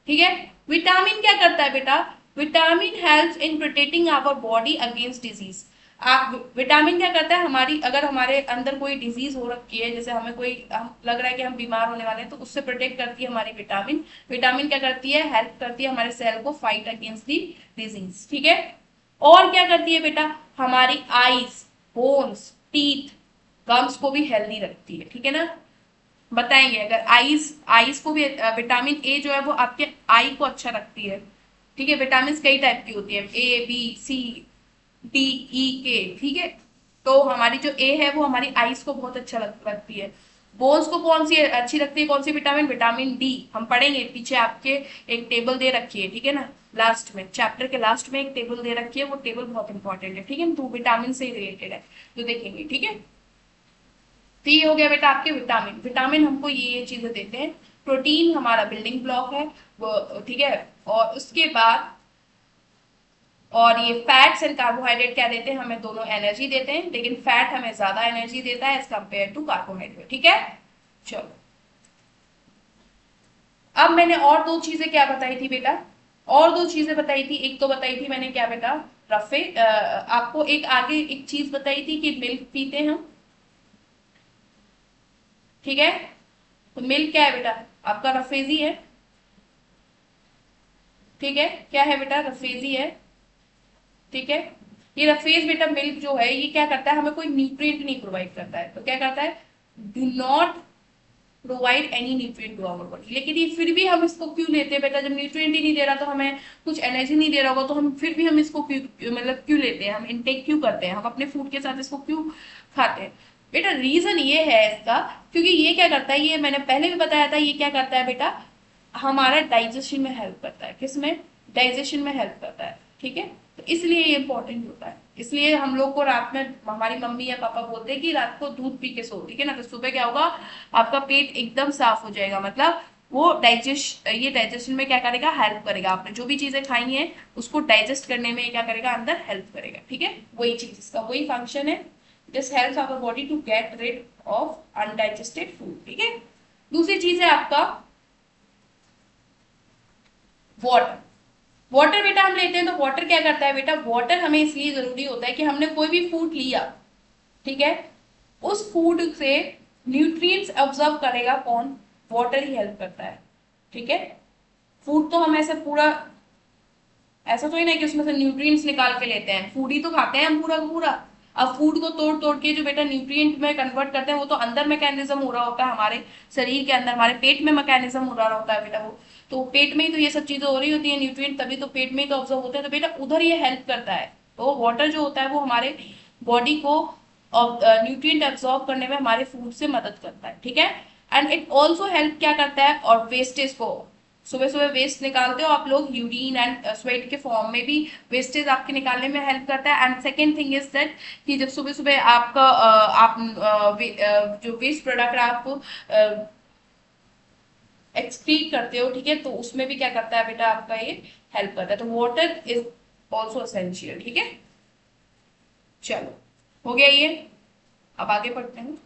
ठीक है। विटामिन क्या करता है बेटा, vitamin helps in protecting our body against disease. आप विटामिन क्या करता है, हमारी अगर हमारे अंदर कोई डिजीज हो रखी है, जैसे हमें कोई हम लग रहा है कि हम बीमार होने वाले हैं, तो उससे प्रोटेक्ट करती है हमारी विटामिन। विटामिन क्या करती है, हेल्प करती है हमारे सेल को फाइट अगेंस्ट दी डिजीज, ठीक है। और क्या करती है बेटा, हमारी आईज, बोन्स, टीथ, गम्स को भी हेल्दी रखती है, ठीक है ना। बताएंगे अगर आईज, आईज को भी विटामिन ए जो है वो आपके आई को अच्छा रखती है, ठीक है। विटामिन कई टाइप की होती है, A B C D E के, ठीक है। तो हमारी जो ए है वो हमारी आईज को बहुत अच्छा रखती है। बोन्स को कौन सी अच्छी रखती है, कौन सी विटामिन, विटामिन डी। हम पढ़ेंगे पीछे आपके, एक टेबल दे रखी है, ठीक है ना, लास्ट में चैप्टर के लास्ट में एक टेबल दे रखी है, वो टेबल बहुत इंपॉर्टेंट है, ठीक है, तो विटामिन से रिलेटेड है, तो देखेंगे, ठीक है। तो ये हो गया बेटा आपके विटामिन। विटामिन हमको ये चीजें देते हैं। प्रोटीन हमारा बिल्डिंग ब्लॉक है वो, ठीक है। और उसके बाद और ये फैट्स एंड कार्बोहाइड्रेट क्या देते हैं हमें, दोनों एनर्जी देते हैं, लेकिन फैट हमें ज्यादा एनर्जी देता है एज कंपेयर टू कार्बोहाइड्रेट, ठीक है। चलो, अब मैंने और दो चीजें क्या बताई थी बेटा, और दो चीजें बताई थी। एक तो बताई थी मैंने क्या बेटा, रफे आपको एक आगे एक चीज बताई थी कि मिल्क पीते हैं हम, ठीक है। तो मिल्क क्या है बेटा, आपका रफेजी है, ठीक है। क्या है बेटा, रफेजी है, ठीक है। ये रफेज बेटा मिल्क जो है ये क्या करता है, हमें कोई न्यूट्रिएंट नहीं प्रोवाइड करता है, तो क्या करता है, do not provide any nutrient to our body. लेकिन ये फिर भी हम इसको क्यों लेते हैं बेटा, जब न्यूट्रिएंट ही नहीं दे रहा, तो हमें कुछ एनर्जी नहीं दे रहा होगा, तो हम फिर भी हम इसको क्यों, मतलब क्यों लेते हैं, हम इनटेक क्यों करते हैं, हम अपने फूड के साथ इसको क्यों खाते हैं बेटा। रीजन ये है इसका, क्योंकि ये क्या करता है, ये मैंने पहले भी बताया था, ये क्या करता है बेटा, हमारा डाइजेशन में हेल्प करता है। किसमें, डाइजेशन में हेल्प करता है, ठीक है। तो इसलिए ये इंपॉर्टेंट होता है। इसलिए हम लोग को रात में हमारी मम्मी या पापा बोलते हैं कि रात को दूध पी के सो, ठीक है ना, तो सुबह क्या होगा, आपका पेट एकदम साफ हो जाएगा, मतलब वो डाइजेस्ट, ये डाइजेशन में क्या करेगा, हेल्प करेगा। आपने जो भी चीजें खाई हैं उसको डाइजेस्ट करने में क्या करेगा, अंदर हेल्प करेगा, ठीक है। वही चीज, इसका वही फंक्शन है। This helps our body to get rid of undigested food, ठीक है। दूसरी चीज है आपका वाटर। वाटर बेटा हम लेते हैं, तो वाटर क्या करता है बेटा, वाटर हमें इसलिए जरूरी होता है कि हमने कोई भी फूड लिया, ठीक है, उस फूड से न्यूट्रिएंट्स ऑब्जर्व करेगा कौन, वाटर ही हेल्प करता है, ठीक है। फूड तो हम ऐसे पूरा, ऐसा तो ही नहीं कि उसमें से न्यूट्रिएंट्स निकाल के लेते हैं, फूड ही तो खाते हैं हम पूरा का पूरा। अब फूड को तोड़ तोड़ के जो बेटा न्यूट्रिएंट में कन्वर्ट करते हैं, वो तो अंदर मैकेनिज्म हो रहा होता है, हमारे शरीर के अंदर, हमारे पेट में मैकेनिज्म हो रहा होता है बेटा वो। तो पेट में ही तो ये सब चीजें हो रही होती है, न्यूट्रिएंट तभी तो पेट में ही तो ऑब्जर्व होते हैं, तो बेटा उधर ये हेल्प करता है। तो वाटर जो होता है वो हमारे बॉडी को न्यूट्रिएंट एब्जॉर्ब करने में हमारे फूड से मदद करता है, ठीक है। एंड इट ऑल्सो हेल्प क्या करता है, और वेस्टेज को, सुबह सुबह वेस्ट निकालते हो आप लोग, यूरिन एंड स्वेट के फॉर्म में भी वेस्टेज आपके निकालने में हेल्प करता है। And second thing is that कि जब सुबह सुबह आपका जो वेस्ट प्रोडक्ट आप एक्सक्रीट करते हो, ठीक है, तो उसमें भी क्या करता है बेटा, आपका ये हेल्प करता है। तो वाटर इज ऑल्सो असेंशियल, ठीक है। चलो, हो गया ये, अब आगे पढ़ते हैं।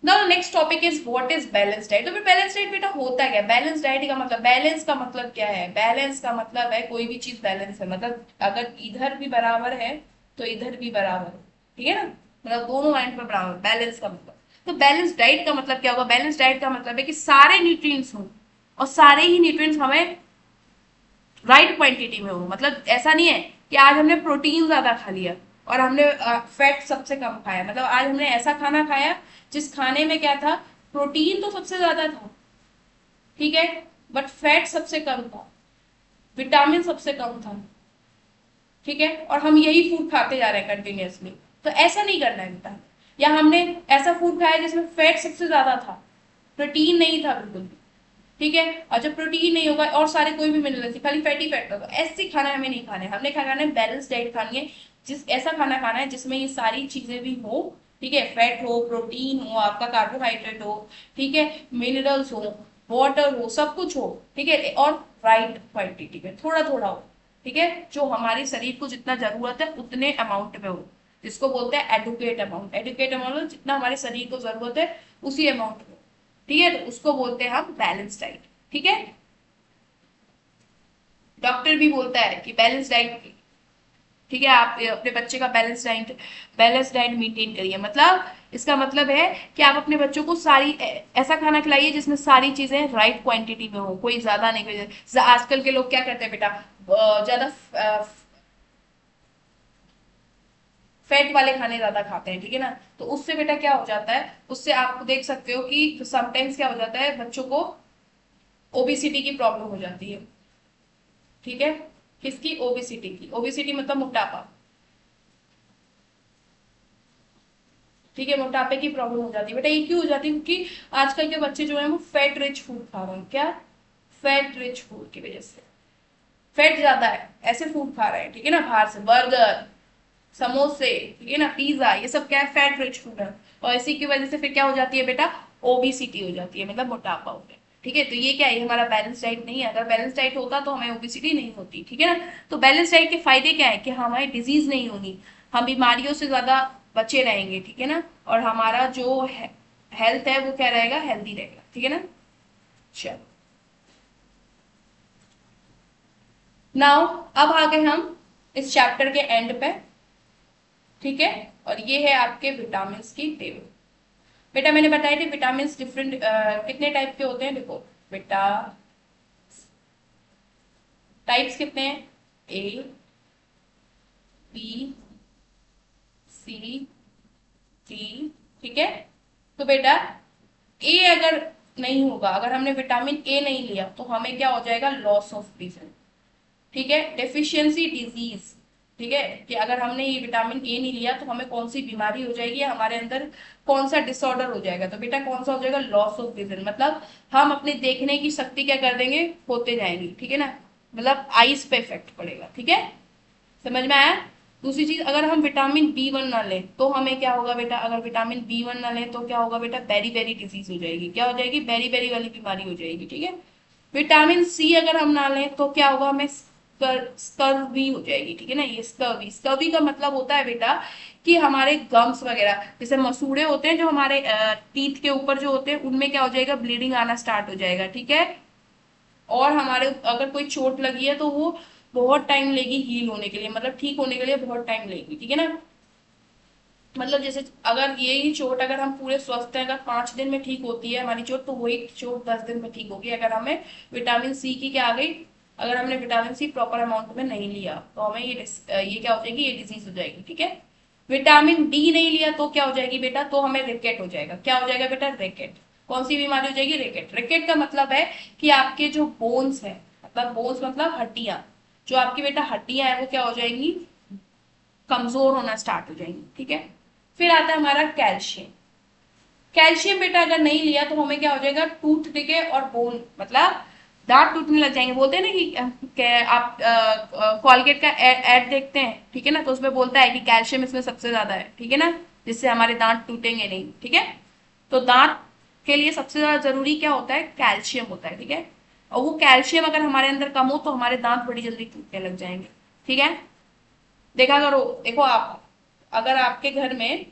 Now next topic is what is balance diet. तो फिर बैलेंस डाइट बेटा होता क्या है, बैलेंस डाइट का मतलब, बैलेंस का मतलब क्या है, बैलेंस का मतलब है कोई भी चीज बैलेंस है, मतलब अगर इधर भी बराबर है तो इधर भी बराबर है, ठीक है ना, मतलब दोनों एंड पर बराबर, बैलेंस का मतलब। तो बैलेंस डाइट का मतलब क्या होगा, बैलेंस डाइट का मतलब है कि सारे न्यूट्रिएंट्स हों, और सारे ही न्यूट्रिएंट्स हमें राइट क्वांटिटी में हो। मतलब ऐसा नहीं है कि आज हमने प्रोटीन ज्यादा खा लिया और हमने फैट सबसे कम खाया, मतलब आज हमने ऐसा खाना खाया जिस खाने में क्या था, प्रोटीन तो सबसे ज्यादा था, ठीक है, बट फैट सबसे कम था, विटामिन सबसे कम था, ठीक है, और हम यही फूड खाते जा रहे हैं कंटिन्यूअसली। तो ऐसा नहीं करना है बेटा। या हमने ऐसा फूड खाया जिसमें फैट सबसे ज्यादा था, प्रोटीन नहीं था बिल्कुल भी, ठीक है, और जब प्रोटीन नहीं होगा और सारे कोई भी मिनरल थी, खाली फैटी फैट होगा, ऐसे खाना हमें नहीं खाना है। हमने क्या खाना है, बैलेंस डाइट खानी है, जिस ऐसा खाना खाना है जिसमें ये सारी चीजें भी हो, ठीक है, फैट हो, प्रोटीन हो, आपका कार्बोहाइड्रेट हो, ठीक है, मिनरल्स हो, वाटर हो, सब कुछ हो, ठीक है, और राइट क्वांटिटी में, थोड़ा थोड़ा हो, ठीक है, जो हमारे शरीर को जितना जरूरत है उतने अमाउंट में हो, जिसको बोलते हैं एडुकेट अमाउंट। एडुकेट अमाउंट जितना हमारे शरीर को जरूरत है उसी अमाउंट में, ठीक है, तो उसको बोलते हैं हम बैलेंस डाइट, ठीक है। डॉक्टर भी बोलता है कि बैलेंस डाइट, ठीक है, आप अपने बच्चे का बैलेंस डाइट मेंटेन करिए। मतलब इसका मतलब है कि आप अपने बच्चों को सारी ऐसा खाना खिलाइए जिसमें सारी चीजें राइट क्वांटिटी में हो, कोई ज्यादा नहीं, कोई आजकल के लोग क्या करते हैं बेटा, ज्यादा फैट वाले खाने ज्यादा खाते हैं, ठीक है ना, तो उससे बेटा क्या हो जाता है, उससे आप देख सकते हो कि समटाइम्स क्या हो जाता है, बच्चों को ओबेसिटी की प्रॉब्लम हो जाती है, ठीक है। किसकी, ओबेसिटी की। ओबेसिटी मतलब मोटापा, ठीक है, मोटापे की प्रॉब्लम हो जाती है बेटा। ये क्यों हो जाती है? क्योंकि आजकल के बच्चे जो है वो फैट रिच फूड खा रहे हैं। क्या? फैट रिच फूड की वजह से फैट ज्यादा है, ऐसे फूड खा रहे हैं, ठीक है ना, बाहर से बर्गर, समोसे, ठीक है ना, पिज्जा, ये सब क्या है? फैट रिच फूड है। और इसी की वजह से फिर क्या हो जाती है बेटा? ओबिसिटी हो जाती है, मतलब मोटापा हो गया। ठीक है, तो ये क्या है? हमारा बैलेंस डाइट नहीं है। अगर बैलेंस डाइट होता तो हमें ओबिसिटी नहीं होती, ठीक है ना। तो बैलेंस डाइट के फायदे क्या है? कि हमारी डिजीज नहीं होगी, हम बीमारियों से ज्यादा बचे रहेंगे, ठीक है ना, और हमारा जो हेल्थ है वो क्या रहेगा? हेल्दी रहेगा, ठीक है ना। चलो, नाउ अब आ गए हम इस चैप्टर के एंड पे, ठीक है। और ये है आपके विटामिन की टेबल। बेटा मैंने बताया थे विटामिन डिफरेंट कितने टाइप के होते हैं, देखो बेटा, टाइप्स कितने हैं? ए, बी, सी, डी, ठीक है। तो बेटा ए अगर नहीं होगा, अगर हमने विटामिन ए नहीं लिया तो हमें क्या हो जाएगा? लॉस ऑफ विजन, ठीक है, डेफिशिएंसी डिजीज, ठीक है, कि अगर हमने ये विटामिन ए नहीं लिया तो हमें कौन सी बीमारी हो जाएगी, हमारे अंदर कौन सा डिसऑर्डर हो जाएगा? तो बेटा कौन सा हो जाएगा? लॉस ऑफ विजन, मतलब हम अपने देखने की शक्ति क्या कर देंगे? होते जाएंगी, ठीक है ना, मतलब आईज पे इफेक्ट पड़ेगा, ठीक है, समझ में आया। दूसरी चीज, अगर हम विटामिन बी वन ना लें तो हमें क्या होगा बेटा? अगर विटामिन बी वन ना लें तो क्या होगा बेटा? बेरी बेरी डिजीज हो जाएगी। क्या हो जाएगी? बेरी बेरी वाली बीमारी हो जाएगी, ठीक है। विटामिन सी अगर हम ना लें तो क्या होगा? हमें स्कर्वी हो जाएगी, ठीक है ना। ये स्कर्वी, स्कर्वी का मतलब होता है बेटा कि हमारे गम्स वगैरह, जैसे मसूड़े होते हैं जो हमारे टीथ के ऊपर जो होते हैं, उनमें क्या हो जाएगा? ब्लीडिंग आना स्टार्ट हो जाएगा, ठीक है। और हमारे अगर कोई चोट लगी है तो वो बहुत टाइम लेगी हील होने के लिए, मतलब ठीक होने के लिए बहुत टाइम लेगी, ठीक है ना। मतलब जैसे अगर यही चोट अगर हम पूरे स्वस्थ हैं, अगर 5 दिन में ठीक होती है हमारी चोट, तो वही चोट 10 दिन में ठीक होगी अगर हमें विटामिन सी की क्या आ गई? अगर हमने विटामिन सी प्रॉपर अमाउंट में नहीं लिया तो हमें ये क्या हो जाएगी? ये डिजीज हो जाएगी, ठीक है। विटामिन डी नहीं लिया तो क्या हो जाएगी बेटा? तो हमें रिकेट हो जाएगा। क्या हो जाएगा बेटा? रिकेट। कौन सी बीमारी हो जाएगी? रिकेट। रिकेट का मतलब है कि आपके जो बोन्स है, मतलब बोन्स मतलब हड्डियां, जो आपकी बेटा हड्डियां है वो क्या हो जाएंगी? कमजोर होना स्टार्ट हो जाएंगी, ठीक है। फिर आता है हमारा कैल्शियम। कैल्शियम बेटा अगर नहीं लिया तो हमें क्या हो जाएगा? टूथ डिके और बोन, मतलब दांत टूटने लग जाएंगे। बोलते हैं ना कि आप कॉलगेट का एड देखते हैं, ठीक है ना, तो उसमें बोलता है कि कैल्शियम इसमें सबसे ज्यादा है, ठीक है ना, जिससे हमारे दांत टूटेंगे नहीं, ठीक है। तो दांत के लिए सबसे ज्यादा जरूरी क्या होता है? कैल्शियम होता है, ठीक है। और वो कैल्शियम अगर हमारे अंदर कम हो तो हमारे दांत बड़ी जल्दी टूटने लग जाएंगे, ठीक है। देखा करो, देखो आप, अगर आपके घर में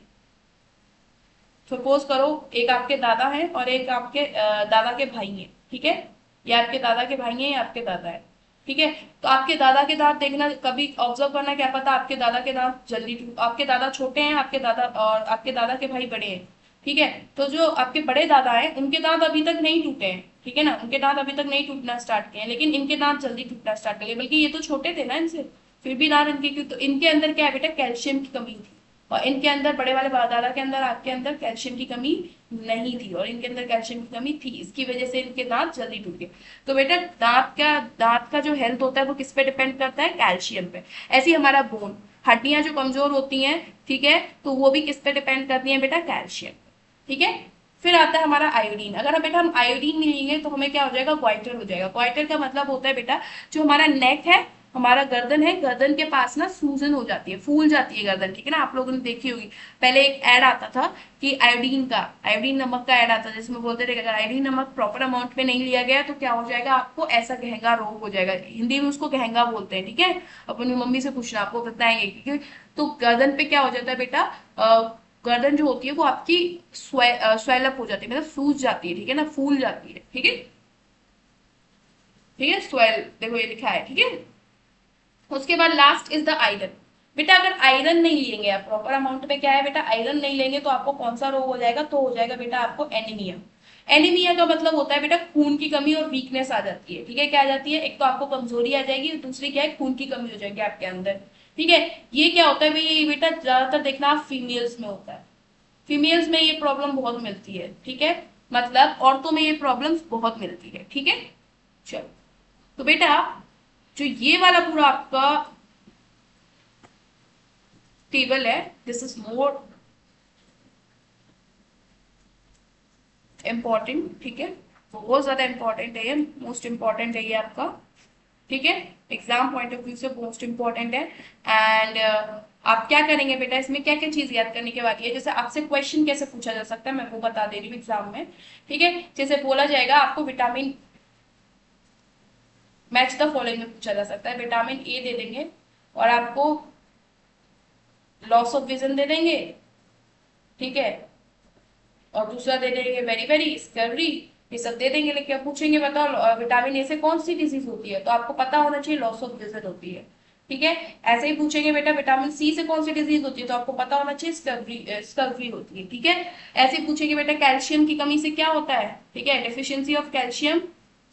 सपोज करो एक आपके दादा है और एक आपके दादा के भाई हैं, ठीक है, या आपके दादा के भाई हैं या आपके दादा है, ठीक है। तो आपके दादा के दांत देखना, कभी ऑब्जर्व करना, क्या पता आपके दादा के दांत जल्दी आपके दादा छोटे हैं, आपके दादा और आपके दादा के भाई बड़े हैं, ठीक है। तो जो आपके बड़े दादा हैं उनके दांत अभी तक नहीं टूटे हैं, ठीक है ना, उनके दांत अभी तक नहीं टूटना स्टार्ट किए हैं, लेकिन इनके दांत जल्दी टूटना स्टार्ट कर, बल्कि ये तो छोटे थे ना इनसे, फिर भी दांत इनके क्यों? तो इनके अंदर क्या है बेटा? कैल्शियम की कमी थी। और इनके अंदर, बड़े वाले दादा के अंदर, आपके अंदर कैल्शियम की कमी नहीं थी, और इनके अंदर कैल्शियम की कमी थी, इसकी वजह से इनके दांत जल्दी टूट गए। तो बेटा दांत का जो हेल्थ होता है वो किस पे डिपेंड करता है? कैल्शियम पे। ऐसे ही हमारा बोन, हड्डियां जो कमजोर होती हैं, ठीक है, तो वो भी किस पे डिपेंड करती हैं बेटा? कैल्शियम, ठीक है। फिर आता है हमारा आयोडीन। अगर हम बेटा हम आयोडीन नहीं लेंगे तो हमें क्या हो जाएगा? क्वाइटर हो जाएगा। क्वाइटर का मतलब होता है बेटा, जो हमारा नेक है, हमारा गर्दन है, गर्दन के पास ना सूजन हो जाती है, फूल जाती है गर्दन, ठीक है ना। आप लोगों ने देखी होगी, पहले एक ऐड आता था कि आयोडीन नमक का ऐड आता था, जिसमें बोलते थे कि अगर आयोडीन नमक प्रॉपर अमाउंट में नहीं लिया गया तो क्या हो जाएगा? आपको ऐसा गहंगा रोग हो जाएगा। हिंदी में उसको गहंगा बोलते हैं, ठीक है। अपनी मम्मी से पूछना, आपको बताएंगे, क्योंकि तो गर्दन पे क्या हो जाता है बेटा? गर्दन जो होती है वो आपकी स्वेलअप हो जाती है, मतलब सूज जाती है, ठीक है ना, फूल जाती है, ठीक है, ठीक है, स्वेल, देखो ये लिखा है, ठीक है। उसके बाद लास्ट इज द आयरन। बेटा अगर आयरन नहीं लेंगे आप प्रॉपर अमाउंट में, क्या है बेटा? आयरन नहीं लेंगे तो आपको कौन सा रोग हो जाएगा? तो हो जाएगा बेटा आपको एनीमिया। एनीमिया का मतलब होता है बेटा खून की कमी और वीकनेस आ जाती है, ठीक है। क्या आ जाती है? एक तो आपको कमजोरी आ जाएगी, दूसरी क्या है? खून की कमी हो जाएगी आपके अंदर, ठीक है। ये क्या होता है भाई बेटा? ज्यादातर देखना आप फीमेल्स में होता है, फीमेल्स में ये प्रॉब्लम बहुत मिलती है, ठीक है, मतलब औरतों में ये प्रॉब्लम्स बहुत मिलती है, ठीक है। चलो, तो बेटा जो ये वाला पूरा आपका टेबल है, दिस इज मोर इम्पॉर्टेंट, ठीक है, बहुत ज़्यादा इम्पॉर्टेंट है ये, मोस्ट इम्पॉर्टेंट है ये आपका, ठीक है, एग्जाम पॉइंट ऑफ व्यू से मोस्ट इम्पॉर्टेंट है। एंड आप क्या करेंगे बेटा, इसमें क्या क्या चीज़ याद करने के बाद है, जैसे आपसे क्वेश्चन कैसे पूछा जा सकता है मैं वो बता दे रही हूँ एग्जाम में, ठीक है। जैसे बोला जाएगा आपको विटामिन मैच द फॉलोइंग में पूछा जा सकता है, विटामिन ए दे देंगे और आपको लॉस ऑफ विजन दे देंगे, ठीक है, और दूसरा दे देंगे वेरी वेरी स्कर्वी, ये सब दे देंगे, लेकिन अब पूछेंगे बताओ विटामिन ए से कौन सी डिजीज होती है, तो आपको पता होना चाहिए लॉस ऑफ विजन होती है, ठीक है। ऐसे ही पूछेंगे बेटा विटामिन सी से कौन सी डिजीज होती है, तो आपको पता होना चाहिए स्कर्वी होती है, ठीक है। ऐसे ही पूछेंगे बेटा कैल्शियम की कमी से क्या होता है, ठीक है, डेफिशिएंसी ऑफ कैल्शियम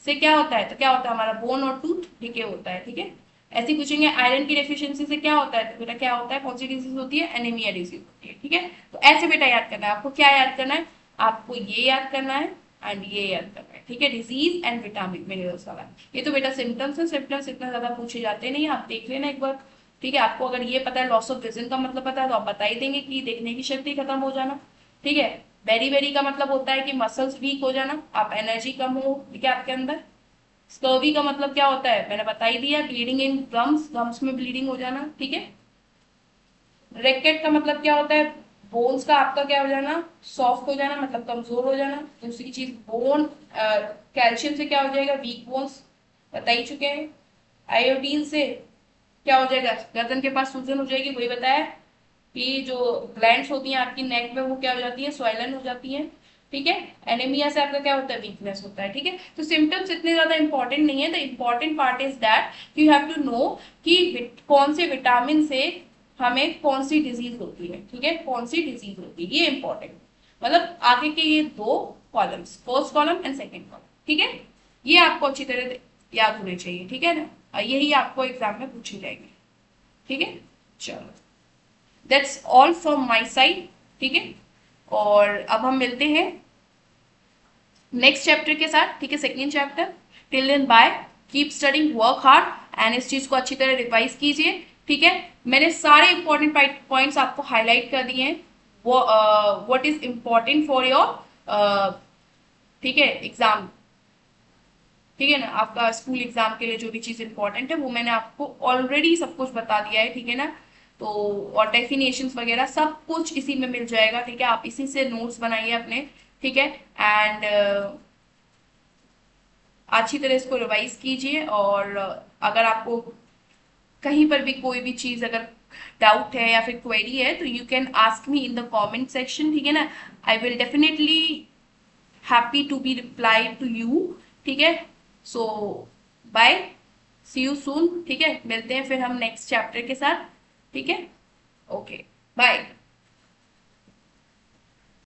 से क्या होता है, तो क्या होता है हमारा बोन और टूथ डिके होता है, ठीक है। ऐसे ही पूछेंगे आयरन की डेफिशिएंसी से क्या होता है, तो बेटा क्या होता है, कौन सी डिजीज होती है, एनीमिया डिजीज होती है, ठीक है। तो ऐसे बेटा याद करना है आपको, क्या याद करना है, आपको ये याद करना है एंड ये याद करना है, ठीक है, डिजीज एंड विटामिन मिनरल्स वाला। ये तो बेटा सिम्टम्स है, सिम्टम्स इतना ज्यादा पूछे जाते नहीं, आप देख लेना एक बार, ठीक है। आपको अगर ये पता है लॉस ऑफ विजन का मतलब पता है तो आप बता ही देंगे कि देखने की शक्ति खत्म हो जाना, ठीक है। बेरी बेरी का मतलब होता है कि मसल्स वीक हो जाना, आप एनर्जी कम हो, ठीक है, आपके अंदर। स्कर्वी का मतलब क्या होता है मैंने बता ही दिया, ब्लीडिंग इन गम्स, गम्स में ब्लीडिंग हो जाना, ठीक है। रेकेट का मतलब क्या होता है, बोन्स का आपका क्या हो जाना, सॉफ्ट हो जाना, मतलब कमजोर हो जाना। दूसरी चीज बोन, कैल्शियम से क्या हो जाएगा, वीक बोन्स, बता ही चुके हैं। आयोडीन से क्या हो जाएगा, गर्दन के पास सूजन हो जाएगी, वही बताया कि जो ग्लैंड्स होती हैं आपकी नेक में वो क्या हो जाती है, स्वैलन हो जाती है, ठीक है। एनीमिया से आपका क्या होता है, वीकनेस होता है, ठीक है। तो सिम्टम्स इतने ज्यादा इंपॉर्टेंट नहीं है, the important part is that you have to know कि कौन से विटामिन से हमें कौन सी डिजीज होती है, ठीक है, कौन सी डिजीज होती है, ये इंपॉर्टेंट, मतलब आगे के ये दो columns, first column and second column, ठीक है, ये आपको अच्छी तरह याद होने चाहिए, ठीक है ना, और यही आपको एग्जाम में पूछी जाएंगे, ठीक है। चलो that's all from my side, ठीक है, और अब हम मिलते हैं नेक्स्ट चैप्टर के साथ, ठीक है, second chapter. Till then bye, keep studying, work hard and इस चीज को अच्छी तरह रिवाइज कीजिए, ठीक है। मैंने सारे इंपॉर्टेंट पॉइंट्स आपको हाईलाइट कर दिए हैं, वो what is important for your, ठीक है, एग्जाम, ठीक है ना, आपका स्कूल एग्जाम के लिए जो भी चीज इंपॉर्टेंट है वो मैंने आपको ऑलरेडी सब कुछ बता दिया है, ठीक है ना। तो और डेफिनेशंस वगैरह सब कुछ इसी में मिल जाएगा, ठीक है, आप इसी से नोट्स बनाइए अपने, ठीक है। एंड अच्छी तरह इसको रिवाइज कीजिए, और अगर आपको कहीं पर भी कोई भी चीज अगर डाउट है या फिर क्वेरी है तो you can ask me in the comment section, ठीक है ना, I will definitely happy to be reply to you, ठीक है। सो बाय, सी यू सून, ठीक है, मिलते हैं फिर हम नेक्स्ट चैप्टर के साथ, ठीक है, ओके, बाय।